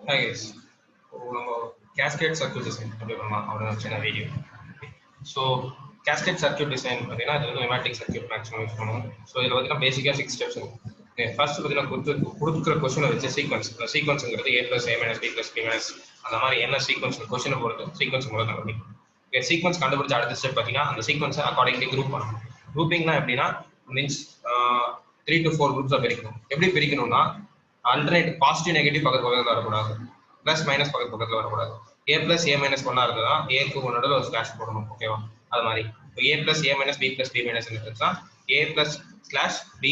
Hi guys. நம்ம cascade circuit design அப்படி பண்ணலாம் அவ்வளோ சின்ன video. So cascade circuit design பார்த்தீங்கன்னா இது வந்து நியூமேட்டிக் சர்க்யூட் மேக்ஸிமம் யூஸ் பண்ணுவோம். ஸோ இதில் பார்த்தீங்கன்னா பேசிக்காக 6 ஸ்டெப்ஸ் இருக்கும். ஓகே ஃபர்ஸ்ட் பார்த்தீங்கன்னா கொடுக்குற கொஸ்டினை வச்சு சீக்வன்ஸுங்கிறது A + A - B + B - அந்த மாதிரி என்ன சீக்வன்ஸ் கொஸ்டினை பொறுத்து சீக்வன்ஸ் மூலம் கண்டுபிடிக்கும். ஓகே சீக்வன்ஸ் கண்டுபிடிச்ச அடுத்த ஸ்டெப் பார்த்தீங்கன்னா அந்த சீக்வன்ஸை அக்கார்டிங்லி குரூப் பண்ணணும். குரூப்பிங்னா எப்படின்னா மீன்ஸ் 3 to 4 குரூப்ஸாக பிரிக்கணும். எப்படி பிரிக்கணும்னா ஆல்டர்னேட் பாசிட்டிவ் நெகட்டிவ் பக்கத்தில் வரக்கூடாது, பிளஸ் மைனஸ் பக்கத்தில் வரக்கூடாது. A + A - ஒன்னா இருந்ததுன்னா ஏக்கு நடுவில் ஒரு ஸ்லாஷ் போடணும். ஓகேவா அது மாதிரி இப்போ A + A - B + B - இருந்துச்சுன்னா A +/B A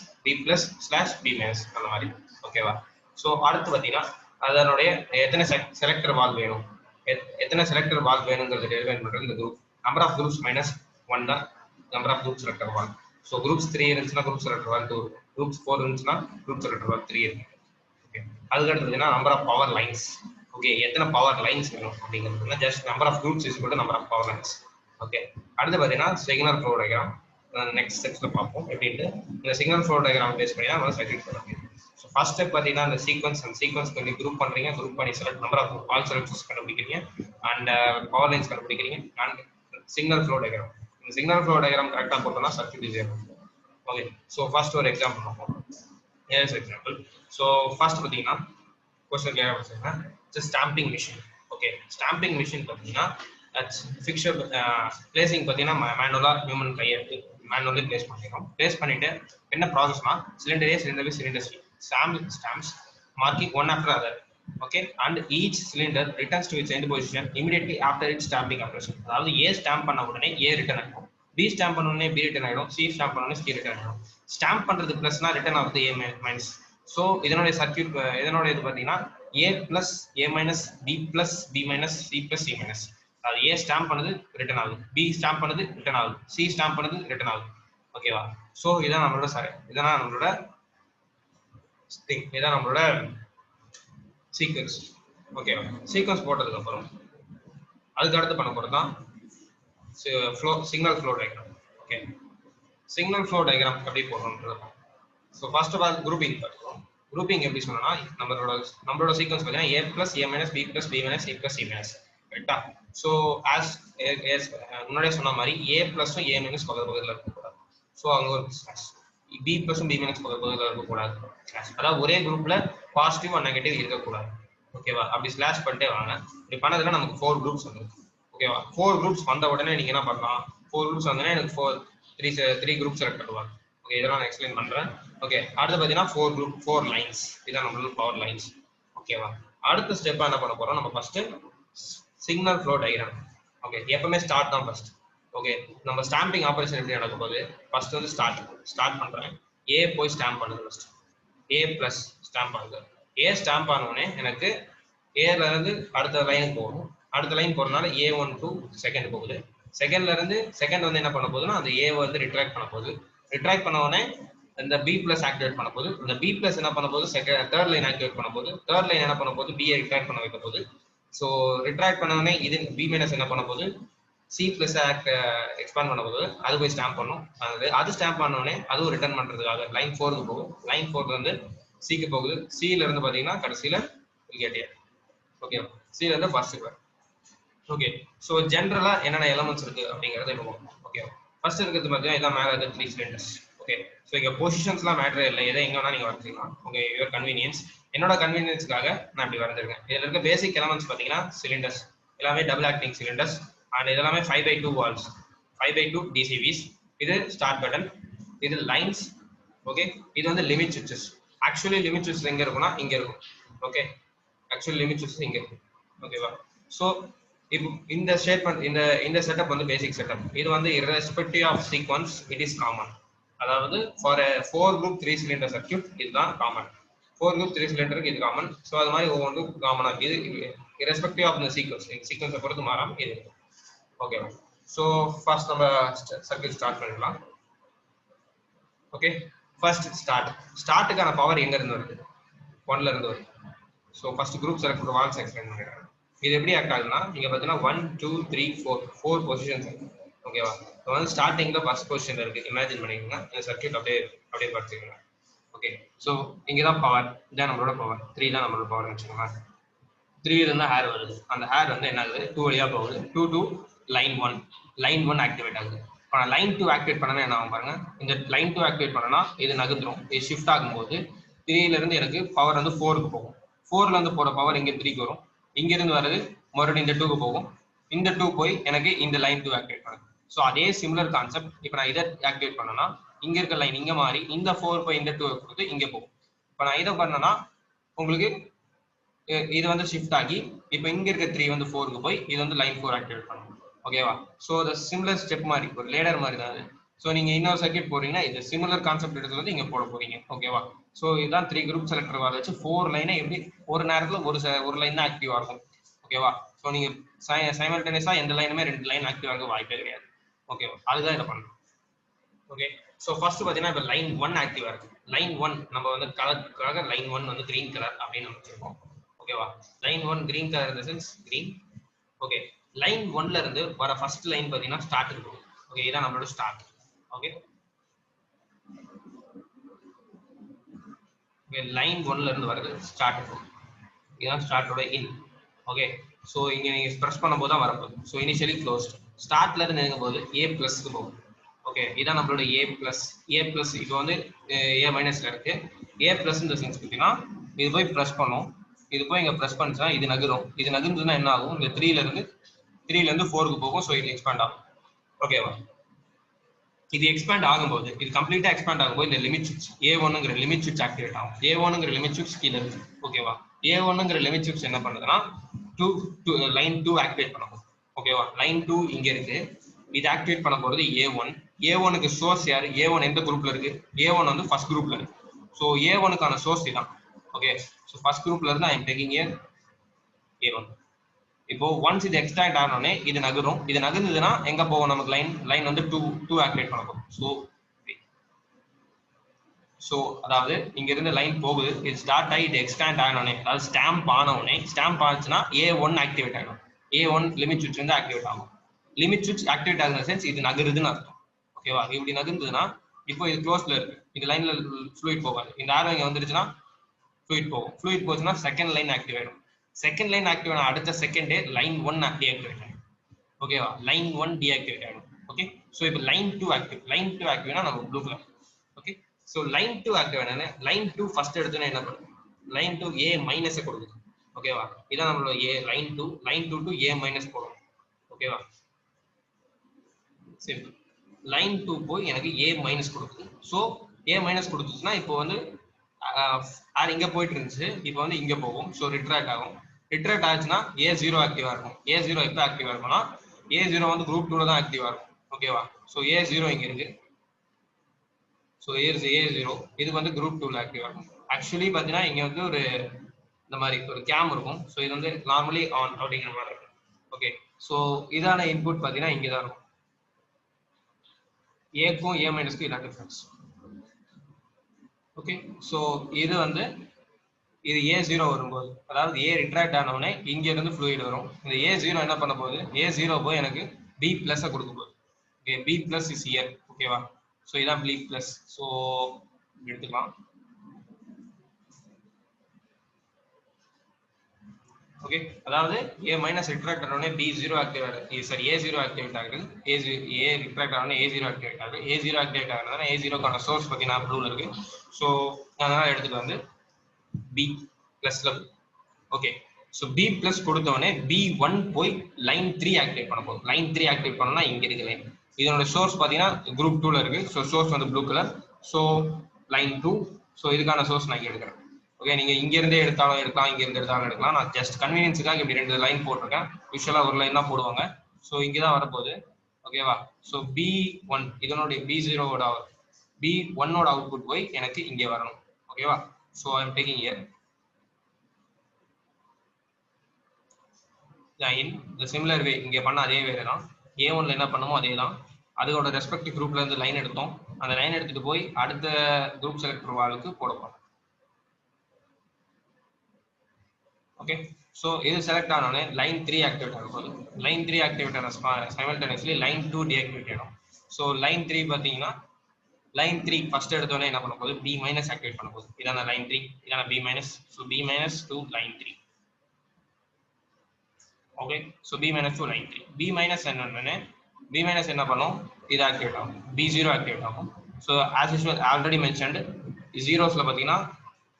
- B +/B - அந்த மாதிரி. ஓகேவா ஸோ அடுத்து பார்த்தீங்கன்னா அதனுடைய எத்தனை செலக்டர் வால் வேணும், எத்தனை செலக்டர் வால் வேணுங்கிறது டிஃபைன் பண்ணுறது இந்த குரூப். நம்பர் ஆஃப் குரூப்ஸ் -1 தான் number of group selector valve. So groups 3 இருந்துச்சுன்னா குரூப் செலக்டர் வால் 2 இருக்கும், குரூப்ஸ் 4 இருந்துச்சுன்னா குரூப் செலக்டர் வால் 3 இருக்கு. ஓகே அதுக்கடுத்து பார்த்தீங்கன்னா number of power lines. Okay எத்தனை பவர் லைன்ஸ் வேணும் அப்படிங்கிறது just number of groups is number of power lines. Okay அடுத்து பார்த்தீங்கன்னா சிக்னல் ஃப்ளோ டயக்ராம் நெக்ஸ்ட் ஸ்டெப்ஸில் பார்ப்போம் எப்படின்ட்டு. இந்த சிக்னல் ஃப்ளோ டயக்ராம் பேஸ் பண்ணி தான் சர்க்யூட் பண்ண முடியும். ஸோ ஃபர்ஸ்ட் ஸ்டெப் பார்த்தீங்கன்னா அந்த சீக்வன்ஸ் பண்ணி குரூப் பண்ணுறீங்க, குரூப் பண்ணி select number of all selectors கண்டுபிடிக்கிறீங்க அண்ட் பவர் லைன்ஸ் கண்டுபிடிக்கிறீங்க அண்ட் சிக்னல் ஃப்ளோ டயக்ராம். இந்த சிக்னல் ஃப்ளோ டயக்ராம் கரெக்டாக போட்டோம்னா சர்க்யூட் ஈஸியாக இருக்கும். ஓகே ஸோ ஃபர்ஸ்ட் ஒரு எக்ஸாம்பிள் பார்ப்போம். Here's example. So first பார்த்தீங்கன்னா question கேட்குறேன் stamping machine. Okay stamping machine பார்த்தீங்கன்னா ஃபிக்சர் பிளேசிங் பார்த்தீங்கன்னா மேனுவலாக ஹியூமன் கையெழுத்து மேனுவலி பிளேஸ் பண்ணிடுறோம். பிளேஸ் பண்ணிட்டு என்ன ப்ராசஸ்னா cylinder A cylinder B cylinder C stamps marking one after other. Okay and each cylinder returns to its end position immediately after its stamping operation. அதாவது A stamp பண்ண உடனே A return ஆகும், B stamp பண்ண உடனே B return ஆகிடும், C stamp பண்ண உடனே C return ஆகிடும். ஸ்டாம்ப் பண்றது பிளஸ்னா ரிட்டர்ன் ஆகுது A மைனஸ். ஸோ இதனுடைய சர்க்யூட் இதனுடைய இது பார்த்தீங்கன்னா A + A - B + B - C + C - அது A ஸ்டாம்ப் பண்ணது ரிட்டர்ன் ஆகுது, B ஸ்டாம்ப் பண்ணது ரிட்டர்ன் ஆகுது, C ஸ்டாம்ப் பண்ணது ரிட்டர்ன் ஆகுது. ஓகேவா ஸோ இதான் நம்மளோட இதான் நம்மளோட சீக்வன்ஸ். ஓகேவா சீக்வன்ஸ் போட்டதுக்கு அப்புறம் அதுக்கு அடுத்து பண்ண போறது தான் signal flow diagram. Okay signal flow diagram எப்படி போடணும்ன்றது. So first of all grouping பார்த்துக்கோம். குரூப்பிங் எப்படி சொன்னா நம்மளோட சீக்வன்ஸ் பார்த்தீங்கன்னா A + A - B + B - C + C - கரெக்டா. ஸோ ஆஸ் முன்னாடியே சொன்ன மாதிரி A + A - பக்கத்தில் இருக்கக்கூடாது. ஸோ அங்கே ஒரு B + B - பக்கத்தில் இருக்கக்கூடாது. அதாவது ஒரே குரூப்ல பாசிட்டிவ் அண்ட் நெகட்டிவ் இருக்கக்கூடாது. ஓகேவா அப்படி ஸ்லாஷ் பண்ணிட்டே வாங்க. இப்படி பண்ணதுல நமக்கு 4 குரூப்ஸ் வந்துருக்கு. ஓகேவா 4 குரூப்ஸ் வந்த உடனே நீங்க என்ன பண்ணலாம், 4 குரூப்ஸ் வந்தோடனே எனக்கு 3 குரூப் செலக்ட் பண்ணுவாங்க. ஓகே இதெல்லாம் நான் எக்ஸ்பிளைன் பண்றேன். ஓகே அடுத்து பார்த்தீங்கன்னா 4 லைன்ஸ், இதான் நம்மளோட பவர் லைன்ஸ். ஓகேவா அடுத்த ஸ்டெப்பா என்ன பண்ண போறோம், நம்ம first signal flow diagram. Okay எப்பவுமே ஸ்டார்ட் தான் ஃபர்ஸ்ட். ஓகே நம்ம ஸ்டாம்பிங் ஆபரேஷன் எப்படி நடக்கும் போது ஃபர்ஸ்ட் வந்து ஸ்டார்ட் பண்றேன். A போய் ஸ்டாம்ப் பண்ணுது ஃபர்ஸ்ட், A + ஸ்டாம்ப் ஆகுது. A ஸ்டாம்ப் ஆனோடனே எனக்கு ஏல இருந்து அடுத்த லைனுக்கு போகணும். அடுத்த லைன் போறதுனால A1 to செகண்ட் போகுது. செகண்ட்ல இருந்து செகண்ட் வந்து என்ன பண்ண போகுதுன்னா அந்த A வந்து ரிட்ராக்ட் பண்ண போகுது. ரிட்ராக்ட் பண்ண உடனே இந்த B + ஆக்டிவேட் பண்ண போகுது. இந்த B + என்ன பண்ண போகுது தேர்ட் லைன் ஆக்டிவேட் பண்ண போகுது. தேர்ட் லைன் என்ன பண்ண போகுது B ரிட்ராக்ட் பண்ண வைக்க போகுது. ஸோ ரிட்ராக்ட் பண்ண உடனே இது B - என்ன பண்ண போகுது C + எக்ஸ்பாண்ட் பண்ண போகுது. அது போய் ஸ்டாம்ப் பண்ணும். அது ஸ்டாம்ப் பண்ண உடனே அதுவும் ரிட்டர்ன் பண்றதுக்காக லைன் 4க்கு போகும். லைன் 4 வந்து Cக்கு போகுது. Cல இருந்து பாத்தீங்கன்னா கடைசியில கேட்டியா. ஓகே Cல இருந்து ஃபர்ஸ்ட்க்கு. ஓகே ஸோ ஜென்ரலா என்னென்ன எலமெண்ட்ஸ் இருக்கு அப்படிங்கறத இப்போ ஓகே ஃபர்ஸ்ட் இருக்கிறது பார்த்தீங்கன்னா இதான் மேலே இருக்க 3 சிலிண்டர்ஸ். ஓகே ஸோ இங்க பொசிஷன்ஸ்லாம் மேட்டரே இல்லை, எதை எங்க வேணா நீங்க வரைச்சிக்கலாம். Okay your convenience. என்னோட கன்வீனியன்ஸ்க்காக நான் இப்படி வரைஞ்சிருக்கேன். இதுல இருக்க பேசிக் எலமெண்ட்ஸ் பார்த்தீங்கன்னா சிலிண்டர்ஸ் எல்லாமே டபுள் ஆக்டிங் சிலிண்டர்ஸ் அண்ட் இதெல்லாமே 5/2 வால்ஸ், 5/2 DCVs. இது ஸ்டார்ட் பட்டன், இது லைன்ஸ். ஓகே இது வந்து லிமிட் சுவிட்சஸ். ஆக்சுவலி லிமிட் சுவிட்சஸ் எங்க இருக்கும்னா இங்க இருக்கும். ஓகே ஆக்சுவலி லிமிட் சுவிட்சஸ் இங்க இருக்கும். ஓகேவா ஸோ இப்போ இந்த ஸ்டேட்மெண்ட் இந்த செட்டப் வந்து பேசிக் செட்டப். இது வந்து irrespective of sequence it is common. அதாவது ஃபார் 4 group 3 சிலிண்டர் சர்க்யூட் இதுதான் காமன். 4 group 3 சிலிண்டருக்கு இது காமன். ஸோ அது மாதிரி ஒவ்வொன்றும் காமனா இது irrespective ஆஃப் த சீக்வன்ஸை பொறுத்து மாறாம இது. ஓகே ஸோ ஃபர்ஸ்ட் நம்ம சர்க்யூட் ஸ்டார்ட் பண்ணிடலாம். ஓகே ஃபர்ஸ்ட் ஸ்டார்ட்டுக்கான பவர் எங்க இருந்து வருது, 1ல இருந்து வருது. So first group select valves explain பண்ணிடுறேன். இது எப்படி ஆக்ட் ஆகுதுன்னா நீங்க பார்த்தீங்கன்னா 1 2 3 4 பொசிஷன்ஸ் இருக்கு. ஓகேவா இப்போ வந்து ஸ்டார்டிங்ல ஃபர்ஸ்ட் பொசிஷன்ல இருக்கு. இமேஜின் பண்ணிக்கோங்க இந்த சர்க்யூட் அப்படியே படிச்சுக்கோங்க. ஓகே ஸோ இங்கே தான் பவர், இதான் நம்மளோட பவர், 3 தான் நம்மளோட பவர்னு வச்சுக்கோங்க. 3 இருந்தால் ஹேர் வருது, அந்த ஹேர் வந்து என்ன ஆகுது 2 வழியாக போகுது, 2 to லைன் 1, லைன் 1 ஆக்டிவேட் ஆகுது. இப்போ நான் லைன் 2 ஆக்டிவேட் பண்ணனா என்ன ஆகும் பாருங்க, இந்த லைன் 2 ஆக்டிவேட் பண்ணனா இது நகர்ந்துடும், இது ஷிஃப்ட் ஆகும்போது 3ல இருந்து எனக்கு பவர் வந்து 4க்கு போகும், 4ல இருந்து போகிற பவர் இங்கே 3க்கு வரும், இங்கிருந்து வர்றது மறுபடியும் இந்த 2க்கு போகும், இந்த 2 போய் எனக்கு இந்த லைன் 2 ஆக்டிவேட் பண்ணும். ஸோ அதே சிமிலர் கான்செப்ட் இப்போ நான் இதை ஆக்டிவேட் பண்ணனா இங்க இருக்க லைன் இங்க மாறி இந்த 4 போய் இந்த 2 கொடுத்து இங்க போகும். இப்போ நான் இதை பண்ணனா உங்களுக்கு இது வந்து ஷிஃப்ட் ஆகி இப்போ இங்க இருக்க 3 வந்து 4க்கு போய் இது வந்து லைன் 4 ஆக்டிவேட் பண்ணும். ஓகேவா? ஸோ அது சிமிலர் ஸ்டெப் மாதிரி ஒரு லேடர் மாதிரி தான் அது. ஸோ நீங்க இன்னொரு சர்க்யூட் போறீங்கன்னா இது சிமிலர் கான்செப்ட் எடுத்து வந்து இங்க போட போறீங்க. ஓகேவா? ஸோ இதுதான் 3 குரூப் செலக்டர் வர வச்சு 4 லைனை எப்படி ஒரு நேரத்தில் ஒரு லைன் தான் ஆக்டிவ் ஆகும். ஓகேவா? ஸோ நீங்க சைமல்டேனியஸா எந்த லைனுமே 2 லைன் ஆக்டிவ் ஆக வாய்ப்பே கிடையாது. ஓகேவா? அதுதான் இதை பண்ணணும். ஓகே ஸோ ஃபர்ஸ்ட் பார்த்தீங்கன்னா இப்போ லைன் 1 ஆக்டிவா இருக்கு. லைன் 1 நம்ம வந்து கலருக்காக லைன் 1 வந்து கிரீன் கலர் அப்படின்னு நம்ம வச்சிருக்கோம். ஓகேவா? லைன் 1 கிரீன் கலர் இந்த சென்ஸ் கிரீன். ஓகே லைன் 1ல இருந்து வர ஃபர்ஸ்ட் லைன் பார்த்தீங்கன்னா ஸ்டார்ட் இருக்கும். ஓகே இதான் நம்மளோட ஸ்டார்ட். ஓகே லைன் 1ல இருந்து வரது ஸ்டார்ட் இருக்கும். இதுதான் ஸ்டார்ட்டோட இன். ஓகே ஸோ இங்கே நீங்கள் ப்ரெஸ் பண்ணும்போது தான் வரப்போகுது. ஸோ இனிஷியலி க்ளோஸ்ட், ஸ்டார்ட்ல இருந்து நெருங்கும் போது A ப்ளஸ்க்கு போகும். ஓகே இதான் நம்மளோட A ப்ளஸ் இப்போ வந்து A மைனஸ்ல இருக்கு. A ப்ளஸ் இந்த சென்ஸ் பார்த்தீங்கன்னா இது போய் ப்ரெஸ் பண்ணும், இது போய் இங்கே ப்ரெஸ் பண்ணுச்சுன்னா இது நகரும், இது நகர்ந்ததுன்னா என்ன ஆகும், இந்த 3ல இருந்து 4க்கு போகும். ஸோ இது எக்ஸ்பேண்ட் ஆகும். ஓகேவா? இது எக்ஸ்பேண்ட் ஆகும்போது இது கம்ப்ளீட்டா எக்ஸ்பேண்ட் ஆகும்போது இந்த லிமிட் சுவிட்ச் A1ங்கிற லிமிட் சுவிட்ச் ஆக்டிவேட் ஆகும். A1ங்கிற லிமிட் சுவிட்ச் கீழே இருக்கு. ஓகேவா? A1ங்கிற லிமிட் சுவிட்ச் என்ன பண்ணுதுன்னா லைன் 2 ஆக்டிவேட் பண்ணும். ஓகேவா? லைன் 2 இங்க இருக்கு, இது ஆக்டிவேட் பண்ண போறது A1. A1க்கு சோர்ஸ் யாரு? A1 எந்த குரூப்ல இருக்கு? A1 வந்து ஃபர்ஸ்ட் குரூப்ல இருக்கு. ஸோ A1க்கான சோர்ஸ் இதான். ஓகே ஸோ ஃபர்ஸ்ட் குரூப்ல இருந்து ஐ எம் டேக்கிங் A1. இப்போ ஒன்ஸ் இது எக்ஸ்ட்ராக்ட் ஆனோடனே இது நகரும், இது நகர்ந்ததுன்னா எங்க போகும், நமக்கு லைன் வந்து 2 ஆக்டிவேட் பண்ண போகும். ஸோ அதாவது இங்க இருந்து லைன் போகுது, இது ஸ்டார்ட் ஆகி இது எக்ஸ்டாண்ட் ஆனோடனே, அதாவது ஸ்டாம்ப் ஆனவுடனே, ஸ்டாம்ப் ஆச்சுன்னா A1 ஆக்டிவேட் ஆகும். A1 லிமிட் சுவிட்ச் வந்து ஆக்டிவேட் ஆகும். லிமிட் சுவிட்ச் ஆக்டிவேட் ஆகுற சென்ஸ் இது நகருதுன்னு அர்த்தம். ஓகேவா? இப்படி நகர்ந்ததுன்னா இப்போ இது க்ளோஸ்ல இருக்கு, இது லைன்ல ஃப்ளூயிட் போகாது. இந்த ஆரோ இங்க வந்துருச்சுன்னா ஃப்ளூயிட் போகும். ஃப்ளூயிட் போச்சுன்னா செகண்ட் லைன் ஆக்டிவ் ஆயிடும். செகண்ட் லைன் ஆக்டிவ் ஆன அடுத்த செகண்டே லைன் 1 டீஆக்டிவேட் ஆகும். ஓகேவா? லைன் 1 டீஆக்டிவேட் ஆகும். ஓகே ஸோ இப்போ லைன் 2 ஆக்டிவ். லைன் 2 ஆக்டிவ்னா நம்ம blue colour. Okay so line 2 active ஆனே லைன் 2 ஃபர்ஸ்ட் எடுத்தோன்னா என்ன பண்ணும், லைன் 2 A மைனஸை கொடுக்குது. ஓகேவா? இதான் நம்மளோட லைன் 2 டு A மைனஸ் போடும். ஓகேவா? சரி லைன் 2 போய் எனக்கு A மைனஸ் கொடுக்குது. ஸோ A மைனஸ் கொடுத்துச்சுன்னா இப்போ வந்து இங்க போயிட்டு இருந்துச்சு, இப்போ வந்து இங்க போகும். ஸோ ரிட்ராக்ட் ஆகும். ரிட்ராக்ட் ஆச்சுன்னா A0 ஆக்டிவா இருக்கும். A0 எப்போ ஆக்டிவா இருக்கும்னா A0 வந்து குரூப் 2ல தான் ஆக்டிவா இருக்கும். ஓகேவா? ஸோ A0 இங்க இருக்கு. ஸோ A0 இது வந்து குரூப் 2ல ஆக்டிவா இருக்கும். ஆக்சுவலி பார்த்தீங்கன்னா இங்க வந்து ஒரு இந்த மாதிரி ஒரு கேம் இருக்கும். ஸோ இது வந்து நார்மலி ஆன் அப்படிங்கிற மாதிரி இருக்கும். ஓகே ஸோ இதான இன்புட் பார்த்தீங்கன்னா இங்கே தான் இருக்கும். ஏக்கும் A மைனஸ்க்கு இதான் டிஃபரன்ஸ். ஓகே ஸோ இது வந்து இது A0 வரும்போது, அதாவது A ரிட்ராக்ட் ஆனவுடனே இங்க இருந்து ஃப்ளூயிட் வரும். இந்த A0 என்ன பண்ண போகுது, A0 போய் எனக்கு B பிளஸ் கொடுக்க போகுது. Okay B plus is here. ஓகேவா? ஸோ இதான் B பிளஸ். ஸோ எடுத்துக்கலாம். ஓகே அதாவது A மைனஸ் ரிட்ராக்ட் ஆனவுடனே B0 activate sorry A0 activate ஆகுது. A ரிட்ராக்ட் ஆனவுடனே A0 ஆக்டிவேட் ஆகுது. A0 ஆக்டிவேட் ஆகுறதுனால A0க்கான சோர்ஸ் பார்த்தீங்கன்னா ப்ளூல இருக்கு. ஸோ அதனால எடுத்துட்டு வந்து B பிளஸ்ல. ஓகே ஸோ B பிளஸ் கொடுத்தவொடனே B1 போய் லைன் 3 ஆக்டிவேட் பண்ண போகும். லைன் 3 ஆக்டிவேட் பண்ணோம்னா இங்க இருக்கு லைன். இதனோட சோர்ஸ் பார்த்தீங்கன்னா குரூப் 2ல இருக்கு. ஸோ சோர்ஸ் வந்து blue colour. So line 2. So இதுக்கான சோர்ஸ் நான் இங்க எடுக்கிறேன். ஓகே நீங்க இங்க இருந்தே எடுத்தாலும் எடுக்கலாம், இங்க இருந்து எடுத்தாலும் எடுக்கலாம். நான் ஜஸ்ட் கன்வீனியன்ஸுக்காக இப்படி 2 லைன் போட்டிருக்கேன். யூஸ்வலா ஒரு லைன் தான் போடுவாங்க. ஸோ இங்கே தான் வரப்போகுது. ஓகேவா? ஸோ B1 இதனுடைய B0ஓட B1ஓட அவுட்புட் போய் எனக்கு இங்கே வரணும். ஓகேவா? So I am taking year in the similar வே. இங்கே பண்ண அதே வே தான். A1ல என்ன பண்ணுமோ அதே தான். அதோட ரெஸ்பெக்டிவ் குரூப்ல இருந்து லைன் எடுத்தோம். அந்த லைன் எடுத்துட்டு போய் அடுத்த குரூப் செலக்டர் வாலுக்கு போடுவோம். ஓகே ஸோ இது செலக்ட் ஆனோடனே லைன் 3 ஆக்டிவேட் ஆகும் போது, லைன் 3 ஆக்டிவேட் ஆன சைமல்டேனியஸ்லி லைன் 2 டீஆக்டிவேட் ஆகும். ஸோ லைன் 3 பார்த்தீங்கன்னா லைன் 3 ஃபர்ஸ்ட் எடுத்தோடனே என்ன பண்ண போகுது b மைனஸ் ஆக்டிவேட் பண்ண போகுது. இதான லைன் 3, இதான b minus. So b minus to line 3. Okay, so b minus to line 3. b minus என்னன்னு b மைனஸ் என்ன பண்ணும், இது ஆக்டிவேட் ஆகும், b0 ஆக்டிவேட் ஆகும். So as usual already mentioned ஜீரோஸில் பார்த்தீங்கன்னா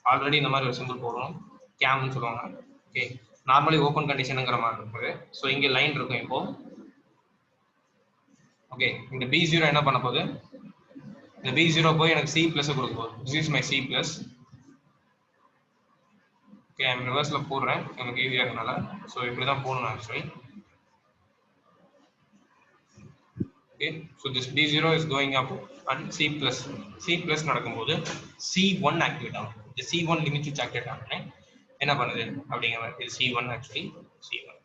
ஆல்ரெடி இந்த மாதிரி ஒரு சிம்பிள் போடணும், கேம்னு சொல்லுவாங்க. ஓகே, நார்மலி ஓப்பன் கண்டிஷனுங்கிற மாதிரி இருக்குது. ஸோ இங்கே லைன் இருக்கும் இப்போ. ஓகே, இந்த b0 என்ன பண்ண போகுது, இந்த b0 போய் எனக்கு c பிளஸ் கொடுக்க போகுது. This is my c plus. Okay, I'm ரிவர்ஸில் போடுறேன் எனக்கு ஈஸியாக இருக்கனால. ஸோ இப்படி தான் போடணும் actually. Okay, so this b0 is going up and c plus நடக்கும்போது c1 ஆக்டிவேட் ஆகும். இந்த c1 லிமிட் சுவிட்ச் ஆக்டிவேட் ஆகுனே என்ன பண்ணுது அப்படிங்கிற மாதிரி. இது c1 ஆக்சுவலி c1.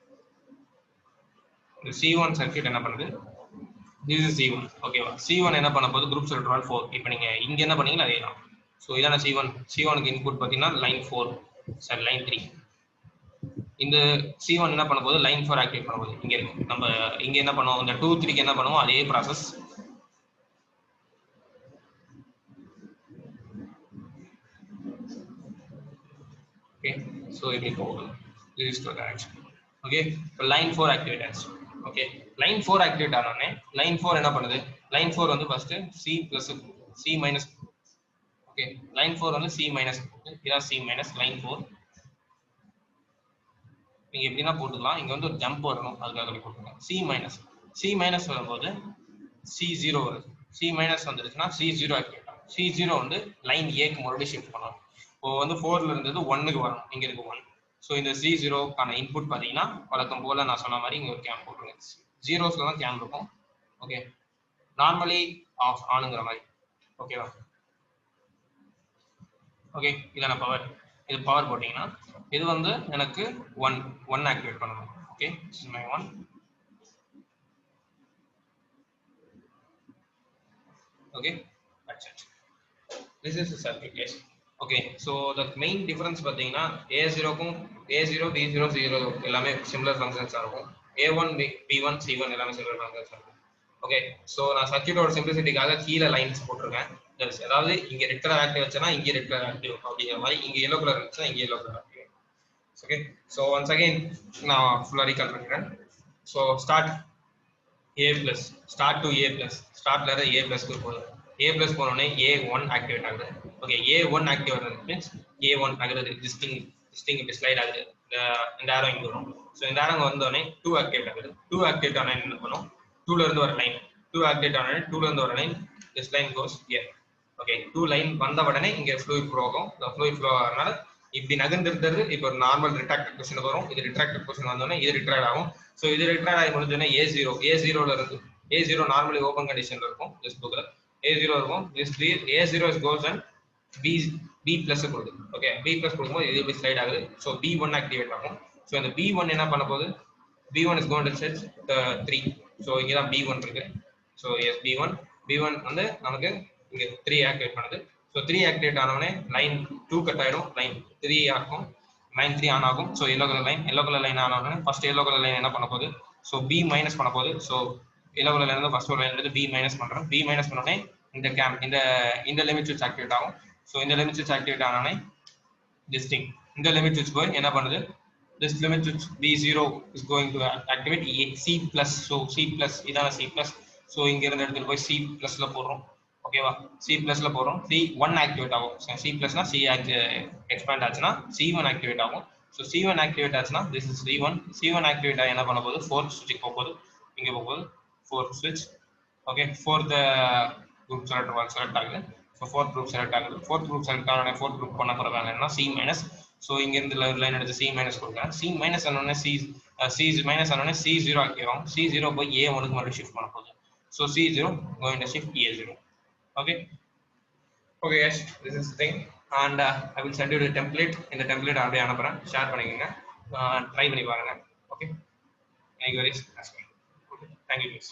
இந்த c1 சர்க்யூட் என்ன பண்ணுது, திஸ் இஸ் c1. ஓகேவா, c1 என்ன பண்ண போகுது, குரூப் எலக்ட்ரான் 4. இப்போ நீங்க இங்க என்ன பண்ணீங்களா அதே தான். ஸோ இதான c1க்கு இன்புட் பார்த்தீங்கன்னா லைன் 4, சாரி லைன் 3. இந்த c1 என்ன பண்ண போகுது, லைன் 4 ஆக்டிவேட் பண்ண போகுது. இங்க இருக்கு, நம்ம இங்க என்ன பண்ணுவோம், இந்த 2 3க்கு என்ன பண்ணுவோம் அதே ப்ராசஸ். ஓகே, ஸோ இப்படி போகுது, this is the direction. Okay, இப்போ லைன் 4 ஆக்டிவேட் ஆச்சு. ஓகே, லைன் 4 ஆக்டிவேட் ஆனோடனே லைன் 4 என்ன பண்ணுது, லைன் 4 வந்து first c plus c minus. Okay, line 4 வந்து c மைனஸ், இதான் c மைனஸ் லைன் 4. நீங்க எப்படின்னா போட்டுக்கலாம், இங்க வந்து ஒரு ஜம்ப் வரணும், அதுக்காக போட்டுக்கலாம். c மைனஸ் வரும்போது c0 வருது. c மைனஸ் வந்துருச்சுன்னா c0 ஆக்டிவேட் ஆகும். c0 வந்து லைன் ஏக்கு மறுபடியும் ஷிஃப்ட் பண்ணணும். இப்போ வந்து 4ல இருந்தது 1க்கு வரணும், இங்க இருக்கு 1. ஸோ இந்த c0க்கான இன்புட் பார்த்தீங்கன்னா வழக்கம் போல நான் சொன்ன மாதிரி இங்க ஒரு கேம் போட்டுருங்க. ஜீரோஸ்ல தான் கேம் இருக்கும். ஓகே, நார்மலி ஆஃப் ஆனுங்கிற மாதிரி. ஓகேவா, ஓகே, இதான பவர். இது பவர் போட்டீங்கன்னா இது வந்து எனக்கு 1 ஆக்டிவேட் பண்ணணும். Okay, this is my 1. Okay, that's it. This is the circuit case. Okay, so the main difference பார்த்தீங்கன்னா a0க்கும் a0 b0 0 எல்லாமே சிமிலர் ஃபங்க்ஷன்ஸா இருக்கும். a1 b1 c1 எல்லாமே சிமிலர் ஃபங்க்ஷன்ஸா இருக்கும். ஓகே, ஸோ நான் சர்க்யூட்டோட சிம்பிளிசிட்டிக்காக கீழே லைன்ஸ் போட்டிருக்கேன். அதாவது இங்க ரெட் கலர் ஆக்டிவ் வச்சனா இங்க ரெட் கலர் ஆக்டிவ் அப்படிங்கிற மாதிரி, இங்க yellow கலர் இருந்துச்சுன்னா இங்க yellow colour active. Okay, so once again நான் ஃபுல்லாக ரீகால் பண்ணிக்கிறேன். So start a plus, start to a plus, ஸ்டார்ட்ல இருந்து a plus க்கு போகுது. a plus போனோடனே a1 ஆக்டிவேட் ஆகுது. ஓகே, a1 ஆக்டிவ் ஆகுது மீன்ஸ் a1 ஆகுது, டிஸ்டிங் இப்படி ஸ்லைட் ஆகுது. இந்த ஆரோ இங்க வரும். ஸோ இந்த ஆரோ வந்தோடனே 2 ஆக்டிவேட் ஆகுது. 2 ஆக்டிவேட் ஆனா என்ன பண்ணும், 2ல இருந்து வர லைன், 2 ஆக்டிவேட் ஆனா 2ல இருந்து வர line, this line goes here. Okay, 2 line வந்த உடனே இங்க ஃப்ளூயிட் ஃப்ளோ ஆகும். இந்த ஃப்ளூயிட் ஃப்ளோ ஆகிறதுனால இப்படி நகர்ந்துருக்கிறது இப்போ ஒரு நார்மல் ரிட்ராக்டட் பொசிஷன் வரும். இது ரிட்ராக்டட் பொசிஷன் வந்தோடனே இது ரிட்ராக்ட் ஆகும். ஸோ இது ரிட்ராக்ட் ஆகி முடிஞ்சோடனே a0ல இருந்து a0 நார்மலி ஓப்பன் கண்டிஷன்ல இருக்கும். ஜஸ்ட் புக்ல a0 இருக்கும். a0 goes and b plus கொடுக்குது. ஓகே, b பிளஸ் கொடுக்கும்போது இது இப்படி ஸ்லைட் ஆகுது. ஸோ b1 ஆக்டிவேட் ஆகும். ஸோ இந்த b1 என்ன பண்ண போகுது, b1 is going to set the 3. So இங்கே தான் b1 இருக்கு. ஸோ எஸ் b1 வந்து நமக்கு இங்கே 3 ஆக்டிவேட் பண்ணுது. ஸோ 3 ஆக்டிவேட் ஆனவொடனே லைன் 2 கட் ஆகிடும், லைன் 3 ஆகும், லைன் 3 ஆன் ஆகும். ஸோ எல்லோ கலர் லைன் ஆனவொடனே ஃபர்ஸ்ட் எல்லோ கலர் லைன் என்ன பண்ண போகுது, ஸோ b மைனஸ் பண்ண போகுது. So yellow colour line first ஒரு லைன் b மைனஸ் பண்ணுறோம். b மைனஸ் பண்ணோடனே இந்த கேம் இந்த லிமிட் சுவிட்ச் ஆக்டிவேட் ஆகும். ஸோ இந்த லிமிட் சுவிட்ச் ஆக்டிவேட் ஆனோடனே டிஸ்டிங் இந்த லிமிட் சுவிட்ச் போய் என்ன பண்ணுது, this limit switch b0 is going to activate c plus. so c plus இதான c plus. so இங்க இருந்து எடுத்துட்டு போய் c plus ல போறோம். ஓகேவா, c plus ல போறோம். c1 ஆக்டிவேட் ஆகும். c plus னா c எக்ஸ்பாண்ட் ஆச்சுனா c1 ஆக்டிவேட் ஆகும். so c1 ஆக்டிவேட் ஆச்சுனா this is c1 ஆக்டிவேட் ஆகி என்ன பண்ண போகுது, 4th switch போக போகுது. இங்க போக போகுது 4th switch. Okay, 4th group select ஆகுது. so 4th group select ஆகுது. 4th group select ஆனோடனே 4th group பண்ண போற வேலை என்ன, c minus. ஸோ இங்கிருந்து லைன் எடுத்து c மைனஸ் கொடுக்குறேன். c மைனஸ் ஆனோடனே c மைனஸ் ஆனோடனே c0 ஆக்டிவ் ஆகும். c0 போய் a1க்கு மறுபடியும் ஷிஃப்ட் பண்ண போகுது. So c0 going to shift a0. okay guys, this is the thing and I will send you the template. இந்த template அப்படியே அனுப்புறேன், ஷேர் பண்ணிக்கங்க, ட்ரை பண்ணி பாருங்க. Okay, any queries ask me. Okay, thank you guys.